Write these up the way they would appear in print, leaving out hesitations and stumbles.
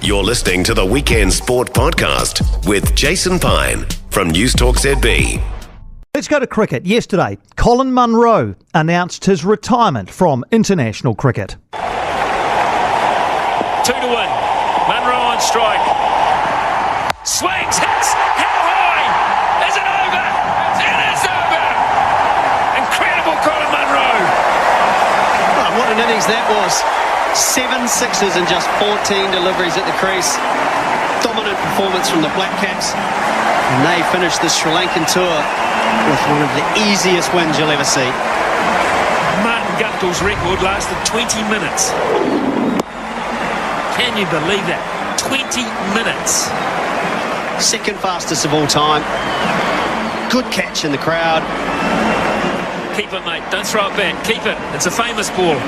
You're listening to the Weekend Sport Podcast with Jason Pine from Newstalk ZB. Let's go to cricket. Yesterday, Colin Munro announced his retirement from international cricket. 2 to 1. Munro on strike. Swings, hits. How high? Is it over? It is over. Incredible Colin Munro. Oh, what an innings that was. 7 sixes and just 14 deliveries at the crease. Dominant performance from the Black Caps. And they finished the Sri Lankan tour with one of the easiest wins you'll ever see. Martin Guptill's record lasted 20 minutes. Can you believe that? 20 minutes. Second fastest of all time. Good catch in the crowd. Keep it, mate. Don't throw it back. Keep it. It's a famous ball.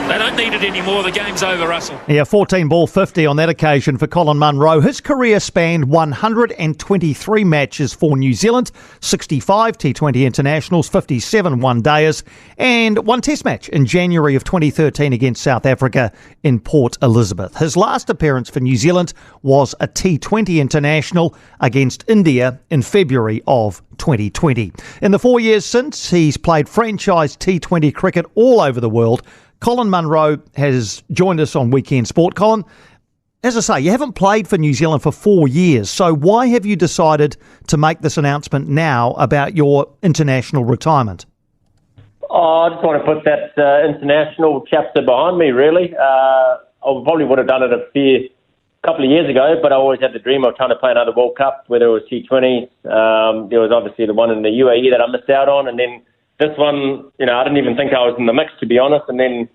They don't need it anymore. The game's over, Russell. Yeah, 14 ball 50 on that occasion for Colin Munro. His career spanned 123 matches for New Zealand, 65 T20 internationals, 57 one-dayers, and one test match in January of 2013 against South Africa in Port Elizabeth. His last appearance for New Zealand was a T20 international against India in February of 2020. In the 4 years since, he's played franchise T20 cricket all over the world. Colin Munro has joined us on Weekend Sport. Colin, as I say, you haven't played for New Zealand for 4 years, so why have you decided to make this announcement now about your international retirement? Oh, I just want to put that international chapter behind me, really. I probably would have done it a couple of years ago, but I always had the dream of trying to play another World Cup, whether it was T20. There was obviously the one in the UAE that I missed out on, and then this one, I didn't even think I was in the mix, to be honest. And then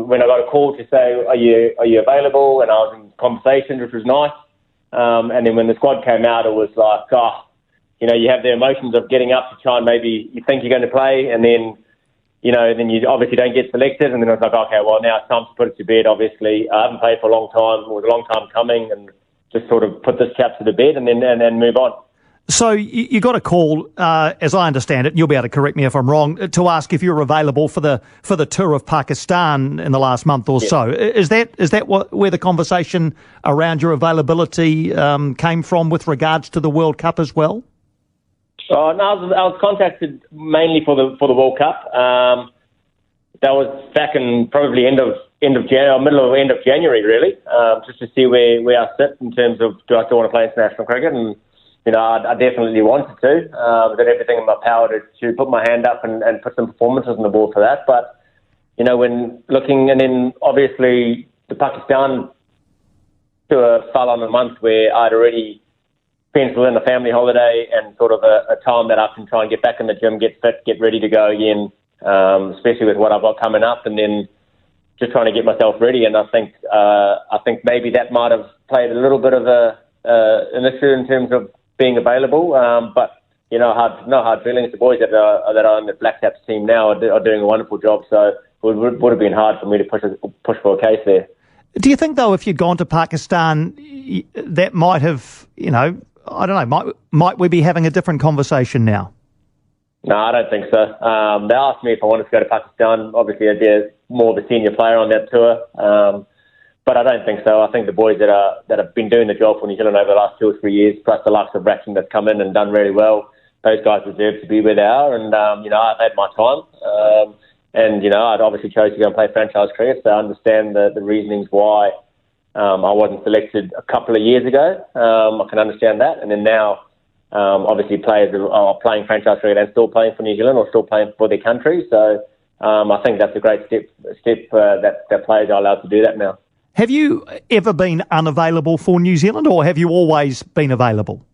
when I got a call to say, are you available? And I was in conversations, which was nice. And then when the squad came out, it was like, you have the emotions of getting up to try and maybe you think you're going to play. And then, then you obviously don't get selected. And then I was like, okay, well, now it's time to put it to bed, obviously. I haven't played for a long time. It was a long time coming, and just sort of put this chapter to bed and then move on. So you got a call, as I understand it, and you'll be able to correct me if I'm wrong, to ask if you're available for the tour of Pakistan in the last month or so. Is that where the conversation around your availability came from with regards to the World Cup as well? No, I was contacted mainly for the World Cup. That was back in probably end of January, middle of end of January, really, just to see where I sit in terms of do I still want to play international cricket. And I definitely wanted to. Did everything in my power to put my hand up and put some performances on the board for that. But, when looking, and then obviously the Pakistan tour fell on a month where I'd already penciled in a family holiday and sort of a time that I can try and get back in the gym, get fit, get ready to go again, especially with what I've got coming up, and then just trying to get myself ready. And I think maybe that might have played a little bit of an issue in terms of being available, but no hard feelings. The boys that are on the Black Caps team now are doing a wonderful job, so it would have been hard for me to push for a case there. Do you think, though, if you'd gone to Pakistan, that might have, I don't know, might we be having a different conversation now? No, I don't think so. They asked me if I wanted to go to Pakistan. Obviously, I'd be more of a senior player on that tour. But I don't think so. I think the boys that have been doing the job for New Zealand over the last 2 or 3 years, plus the likes of Ratchin that's come in and done really well, those guys deserve to be where they are. And, I've had my time. I'd obviously chose to go and play franchise cricket, so I understand the reasonings why I wasn't selected a couple of years ago. I can understand that. And then now, obviously, players are playing franchise cricket and still playing for New Zealand or still playing for their country. So I think that's a great step that players are allowed to do that now. Have you ever been unavailable for New Zealand, or have you always been available?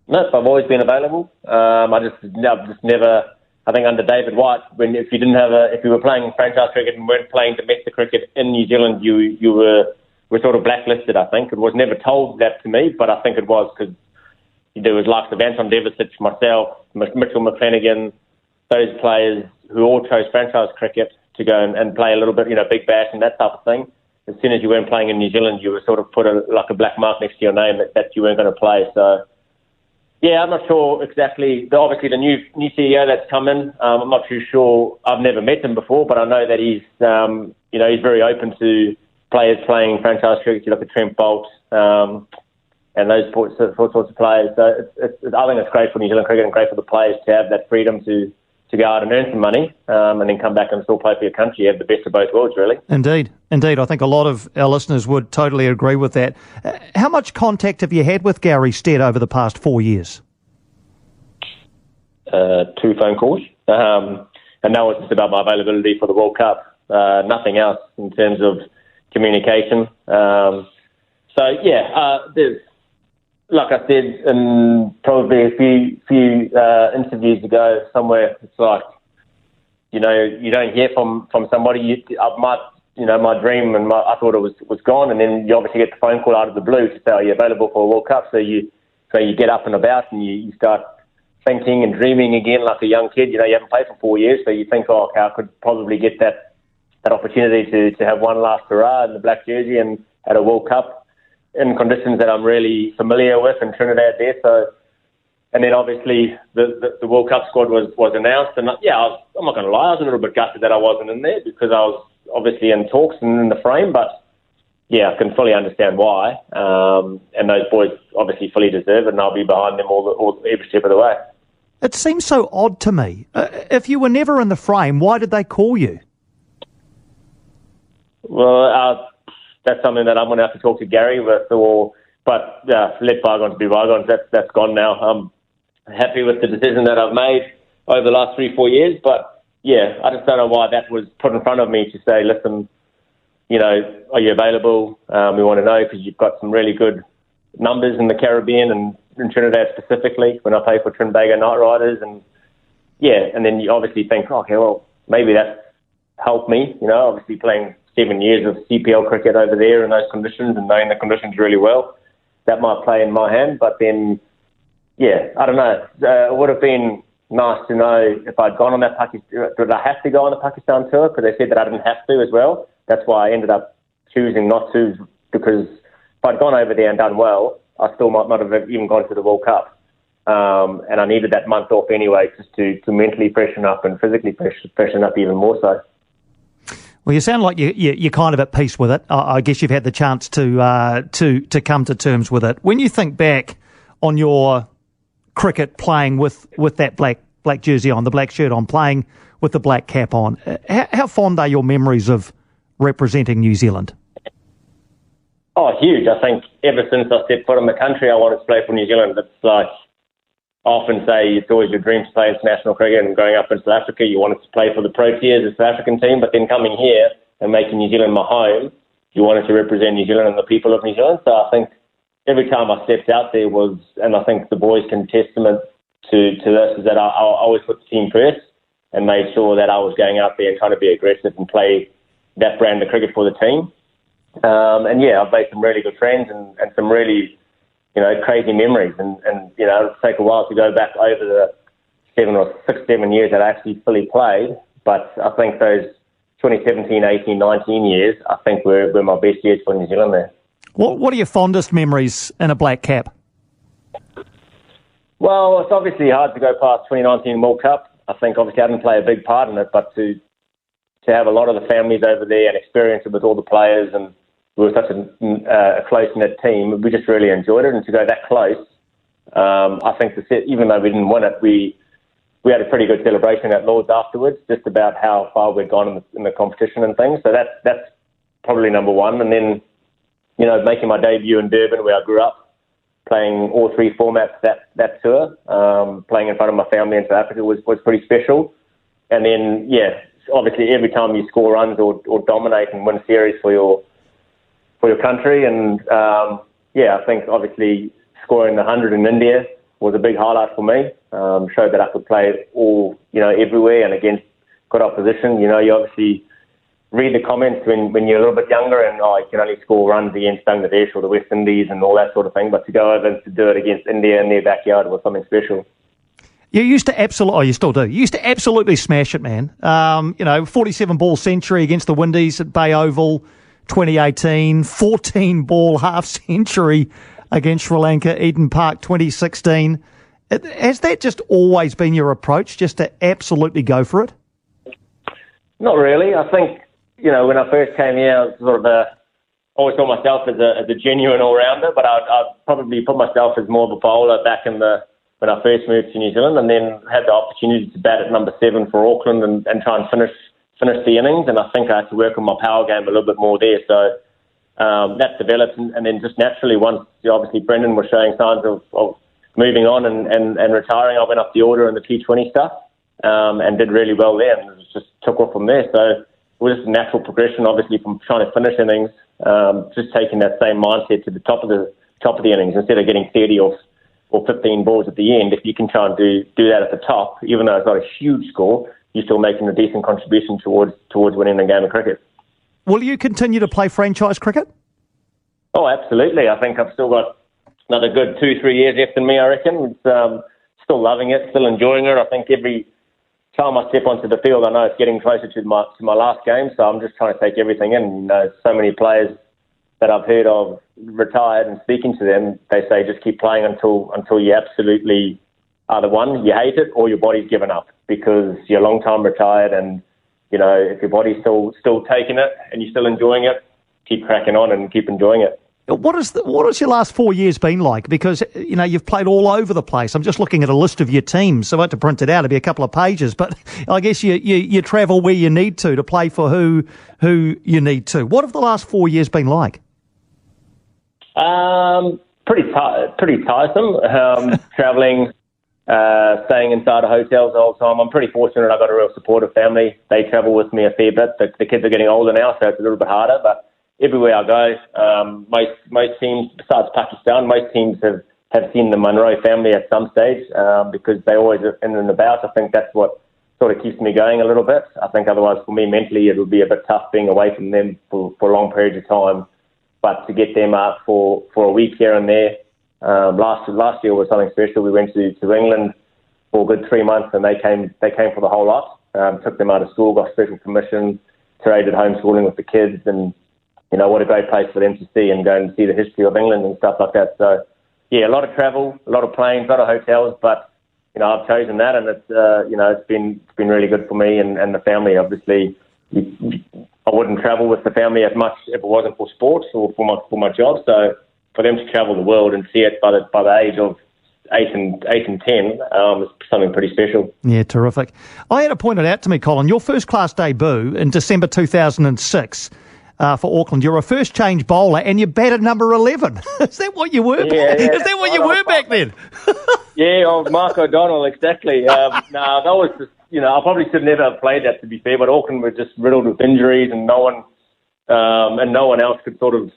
No, I've always been available. I've just never. I think under David White, if you were playing franchise cricket and weren't playing domestic cricket in New Zealand, you were sort of blacklisted. I think it was never told that to me, but I think it was because there was likes of Anton Devicic, myself, Mitchell McClenaghan, those players who all chose franchise cricket to go and play a little bit, Big Bash and that type of thing. As soon as you weren't playing in New Zealand, you were sort of put like a black mark next to your name that you weren't going to play. So, yeah, I'm not sure exactly. Obviously, the new CEO that's come in, I'm not too sure. I've never met him before, but I know that he's very open to players playing franchise cricket. You look at Trent Boult and those sorts of players. So I think it's great for New Zealand cricket and great for the players to have that freedom to go out and earn some money and then come back and still play for your country. You have the best of both worlds, really. Indeed. I think a lot of our listeners would totally agree with that. How much contact have you had with Gary Stead over the past 4 years? 2 phone calls. And that was just about my availability for the World Cup. Nothing else in terms of communication. There's, like I said, probably a few interviews ago somewhere, it's like, you don't hear from somebody. My dream and I thought it was gone, and then you obviously get the phone call out of the blue to say, are you available for a World Cup? So you get up and about and you start thinking and dreaming again like a young kid. You haven't played for 4 years, so you think, okay, I could probably get that opportunity to have one last hurrah in the black jersey and at a World Cup in conditions that I'm really familiar with in Trinidad there. So, and then obviously the World Cup squad was announced, and I'm not going to lie, I was a little bit gutted that I wasn't in there because I was obviously in talks and in the frame, but I can fully understand why. And those boys obviously fully deserve it, and I'll be behind them every step of the way. It seems so odd to me. If you were never in the frame, why did they call you? Well, that's something that I'm going to have to talk to Gary with, but let bygones be bygones. That's gone now. I'm happy with the decision that I've made over the last 3-4 years, but I just don't know why that was put in front of me to say, listen, are you available? We want to know because you've got some really good numbers in the Caribbean and in Trinidad specifically when I play for Trinbago Knight Riders, and then you obviously think, okay, well, maybe that's helped me, obviously playing 7 years of CPL cricket over there in those conditions and knowing the conditions really well. That might play in my hand, but then, I don't know. It would have been nice to know if I'd gone on that Pakistan. Did I have to go on the Pakistan tour? Because they said that I didn't have to as well. That's why I ended up choosing not to, because if I'd gone over there and done well, I still might not have even gone to the World Cup. And I needed that month off anyway, just to mentally freshen up and physically freshen up even more so. Well, you sound like you're kind of at peace with it. I guess you've had the chance to come to terms with it. When you think back on your cricket playing with that black jersey on, the black shirt on, playing with the black cap on, how fond are your memories of representing New Zealand? Oh, huge. I think ever since I stepped foot in the country, I wanted to play for New Zealand. It's like, I often say it's always your dream to play international cricket, and growing up in South Africa, you wanted to play for the Proteas, the South African team, but then coming here and making New Zealand my home, you wanted to represent New Zealand and the people of New Zealand. So I think every time I stepped out there was, and I think the boys can testament to this, is that I always put the team first and made sure that I was going out there and trying to be aggressive and play that brand of cricket for the team. I've made some really good friends and some really crazy memories, and it'll take a while to go back over the 7 years that I actually fully played, but I think those 2017, 18, 19 years, I think were my best years for New Zealand there. What are your fondest memories in a black cap? Well, it's obviously hard to go past 2019 World Cup. I think obviously I didn't play a big part in it, but to have a lot of the families over there and experience it with all the players, and we were such a close-knit team, we just really enjoyed it. And to go that close, I think even though we didn't win it, we had a pretty good celebration at Lord's afterwards, just about how far we'd gone in the competition and things. So that's probably number one. And then, making my debut in Durban, where I grew up, playing all 3 formats that tour, playing in front of my family in South Africa was pretty special. And then, obviously every time you score runs or dominate and win series for your country, and I think obviously scoring the 100 in India was a big highlight for me. Showed that I could play all everywhere and against good opposition. You obviously read the comments when you're a little bit younger, and you can only score runs against Bangladesh or the West Indies and all that sort of thing. But to go over and to do it against India in their backyard was something special. You used to you still do. You used to absolutely smash it, man. 47 ball century against the Windies at Bay Oval, 2018, 14 ball half century against Sri Lanka, Eden Park, 2016. Has that just always been your approach, just to absolutely go for it? Not really. I think, when I first came here, I was sort of always saw myself as a genuine all-rounder, but I'd probably put myself as more of a bowler back when I first moved to New Zealand, and then had the opportunity to bat at number 7 for Auckland and try and finish the innings. And I think I had to work on my power game a little bit more there. So that developed, and then just naturally, once obviously Brendan was showing signs of moving on and retiring, I went up the order in the T20 stuff and did really well there, and it just took off from there. So it was just a natural progression, obviously, from trying to finish innings, just taking that same mindset to the top of the innings instead of getting 30 or 15 balls at the end. If you can try and do that at the top, even though it's not a huge score, you're still making a decent contribution towards winning a game of cricket. Will you continue to play franchise cricket? Oh, absolutely. I think I've still got another good 2-3 years left in me, I reckon. It's, still loving it, still enjoying it. I think every time I step onto the field, I know it's getting closer to my last game, so I'm just trying to take everything in. You know, so many players that I've heard of retired, and speaking to them, they say just keep playing until you absolutely are the one. You hate it or your body's given up because you're a long time retired, and you know, if your body's still taking it and you're still enjoying it, keep cracking on and keep enjoying it. What has your last 4 years been like? Because, you know, you've played all over the place. I'm just looking at a list of your teams, so I had to print it out. It'd be a couple of pages, but I guess you travel where you need to play for who you need to. What have the last 4 years been like? Pretty tiresome. Traveling, staying inside of hotels the whole time. I'm pretty fortunate. I've got a real supportive family. They travel with me a fair bit. The kids are getting older now, so it's a little bit harder, but everywhere I go, most teams, besides Pakistan, most teams have seen the Munro family at some stage because they always are in and about. I think that's what sort of keeps me going a little bit. I think otherwise for me mentally it would be a bit tough being away from them for long periods of time. But to get them out for a week here and there, last year was something special. We went to England for a good 3 months, and they came for the whole lot. Took them out of school, got special permission, traded homeschooling with the kids, and you know, what a great place for them to see and go and see the history of England and stuff like that. So, yeah, a lot of travel, a lot of planes, a lot of hotels, but, you know, I've chosen that, and it's, you know, it's been really good for me and the family. Obviously, I wouldn't travel with the family as much if it wasn't for sports or for my job. So for them to travel the world and see it by the age of 8 and 10 is something pretty special. Yeah, terrific. I had it pointed out to me, Colin, your first class debut in December 2006 for Auckland. You're a first change bowler and you batted number 11. Is that what you were? Yeah. Is that what you were back then? Yeah, old Mark O'Donnell, exactly. No, that was just, you know, I probably should never have played that, to be fair, but Auckland were just riddled with injuries, and no one else could sort of,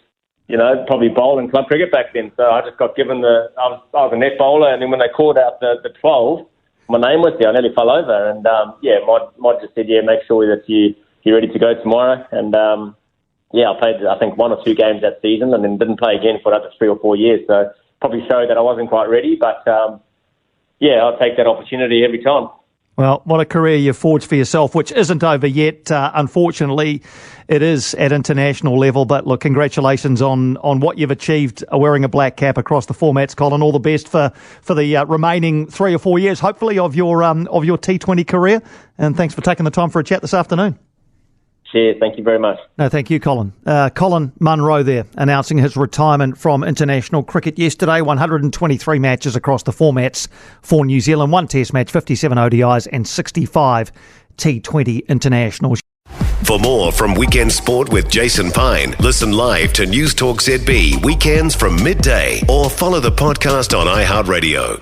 you know, probably bowl in club cricket back then. So I just got given I was a net bowler, and then when they called out the 12, my name was there. I nearly fell over, and Mod just said, make sure that you're ready to go tomorrow, and I played, I think, 1 or 2 games that season and then didn't play again for another 3 or 4 years. So probably showed that I wasn't quite ready, but I'll take that opportunity every time. Well, what a career you've forged for yourself, which isn't over yet. Unfortunately, it is at international level. But look, congratulations on what you've achieved wearing a black cap across the formats, Colin. All the best for the remaining 3 or 4 years, hopefully, of your T20 career. And thanks for taking the time for a chat this afternoon. Cheers. Thank you very much. No, thank you, Colin. Colin Munro there, announcing his retirement from international cricket yesterday. 123 matches across the formats for New Zealand. 1 Test match, 57 ODIs and 65 T20 internationals. For more from Weekend Sport with Jason Pine, listen live to Newstalk ZB weekends from midday or follow the podcast on iHeartRadio.